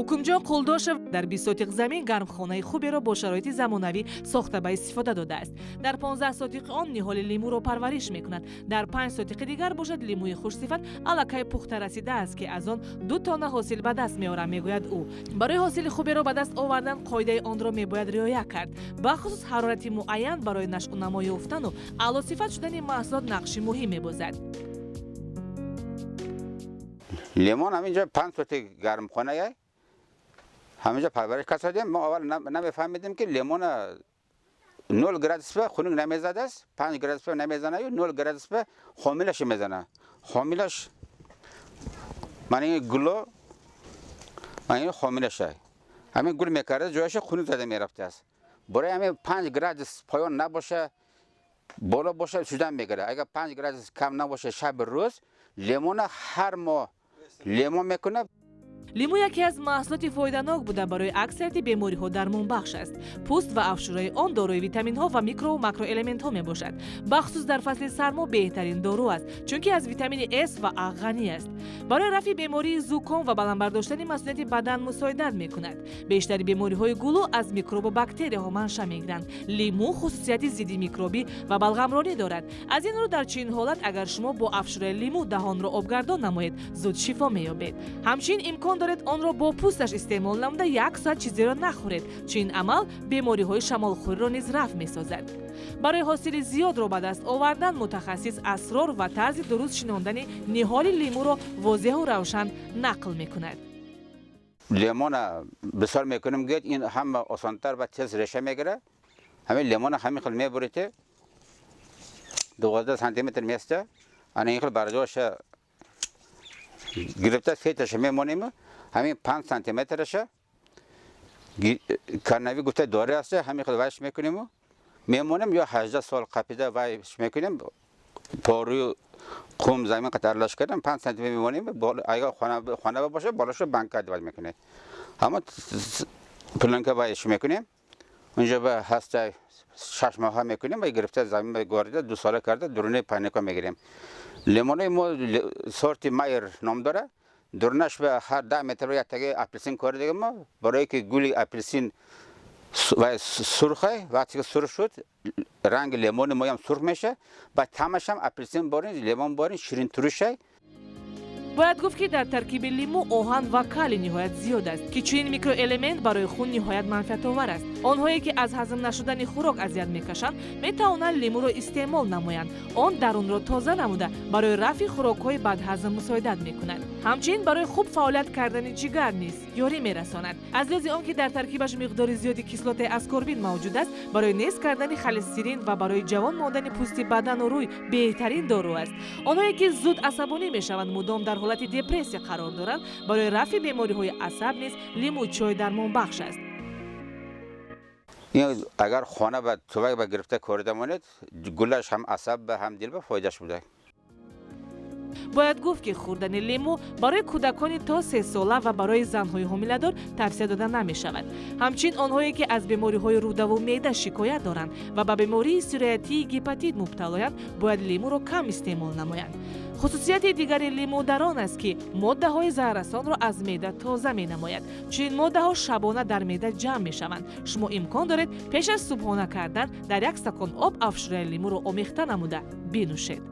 ҳукмҷон қулдошев дар 20 сотиқ замин гармхонаи хуберо бо шароити замонавӣ сохта ба истифода додааст. Дар 15 сотиқи он ниҳоли лимӯро парвариш мекунад. Дар 5 сотиқи дигар бошад лимӯи хушсифат аллакай пухта расидааст ки аз он 2 тонна ҳосил ба даст меорам, мегӯяд ӯ. Барои ҳосили хуберо ба даст овардан қоидаи онро мебояд риоя кард. Бахусус ҳарорати муайян барои нашъунамо ёфтану аълосифат шудани маҳсулот нақши муҳим мебозад. لیمون همینجا 5 سوتی گرمخانه همینجا پرورش کردیم. ما اول نمیفهمیدیم که لیمون 0 گرادس به خنک نمیزده است، 5 گرادس به نمیزنه یا 0 گرادس به خامیلش میزنه. خامیلش من این گلو من این خامیلشه. همین گل میکرده جایش خنک زده میرفته است. برای همین 5 گرادس پایان نباشه بالا باشه شدن میگیره. اگر 5 گرادس کم نباشه شب روز لیمون هر ماه لیمون میکنه. лимӯ яке аз маҳсулоти фоиданок буда барои аксарияти бемориҳо дармонбахш аст. пӯст ва афшураи он дорои витаминҳо ва микрову макроэлементҳо мебошад. бахусус дар фасли сармо беҳтарин дору аст, чунки аз витамини С ва А ғанӣ аст. барои рафъи бемории зуком ва баландбардоштани масъулияти бадан мусоидат мекунад. бештари бемориҳои гулӯ аз микробу бактерияҳо маншаъ мегиранд. лимӯ хусусияти зидди микробӣ ва балғамронӣ дорад. аз ин рӯ дар чунин ҳолат агар шумо бо афшураи лимӯ даҳонро обгардон намоед, зуд шифо меёбед. ҳамчунин имкон доред онро бо пӯсташ истеъмол намуда 1 соат чизеро нахӯред. чунин амал бемориҳои шамолхӯриро низ рафъ месозад. барои ҳосили зиёдро ба даст овардан мутахассис асрор ва тарзи дуруст шинондани ниҳоли лимӯро возеҳу равшан нақл мекунад. لیمون بسیار میکنیم گید این هم آسانتر و تیز ریشه میگیره. همین لیمون همین خیلی میبریده 12 سانتی متر میسته. آن این خیلی برداشت گرفته سیتش میمونیم. همین 5 سانتی مترشه کرنوی گفته داره است. همین خیلی وایش میکنیم میمونیم یا 18 سال قبیله وایش میکنیم. پاروی قوم زمین قطرلاش کردم 5 سانتی میمونیم. اگر خانه باشه بالاشو بنکت وای میکنه. اما پلنکه وایش میکنیم. اونجا به هسته 6 ماه میکنیم و گرفته زمین به گارده 2 ساله کرده درونه پنیکا میگیریم. لیمون ما سورتی مایر نام داره. درونش به هر 10 متر و یک تگه اپلیسین کردیم ما برای که گولی اپلیسین و سرخه وقتی که سرخ شد رنگ لیمون ما هم سرخ میشه و تمش هم اپلیسین بارین لیمون بارین شیرین تروشه. бояд гуфт ки дар таркиби лимӯ оҳан ва калий ниҳоят зиёд аст ки чунин микроэлемент барои хун ниҳоят манфиатовар аст. онҳое ки аз ҳазм нашудани хӯрок азият мекашанд метавонанд лимӯро истеъмол намоянд. он дарунро тоза намуда барои рафъи хӯрокҳои бадҳазм мусоидат мекунад. ҳамчунин барои хуб фаъолият кардани ҷигар низ ёрӣ мерасонад. аз лиҳози он ки дар таркибаш миқдори зиёди кислотаи аскорбин мавҷуд аст, барои нест кардани холестерин ва барои ҷавон мондани пӯсти бадану рӯй беҳтарин дору аст. онҳое ки зуд асабонӣ мешаванд, мудом дар ҳолати депрессия қарор доранд, барои рафъи бемориҳои асаб низ лимӯ чой дармонбахш аст. اگر خانه به توبک به گرفته کرده مانید گلش هم عصب به هم دل به فایدهش بوده. бояд гуфт ки хӯрдани лимӯ барои кӯдакони то 3 сола ва барои занҳои ҳомиладор тавсия дода намешавад. ҳамчунин онҳое ки аз бемориҳои рӯдаву меъда шикоят доранд ва ба бемории сироятии гепатит мубталоянд бояд лимӯро кам истеъмол намоянд. хусусияти дигари лимӯ дар он аст ки моддаҳои заҳррасонро аз меъда тоза менамояд. чунин моддаҳо шабона дар меъда ҷамъ мешаванд. шумо имкон доред пеш аз субҳона кардан дар 1 стакон об афшураи лимӯро омехта намуда бинӯшед.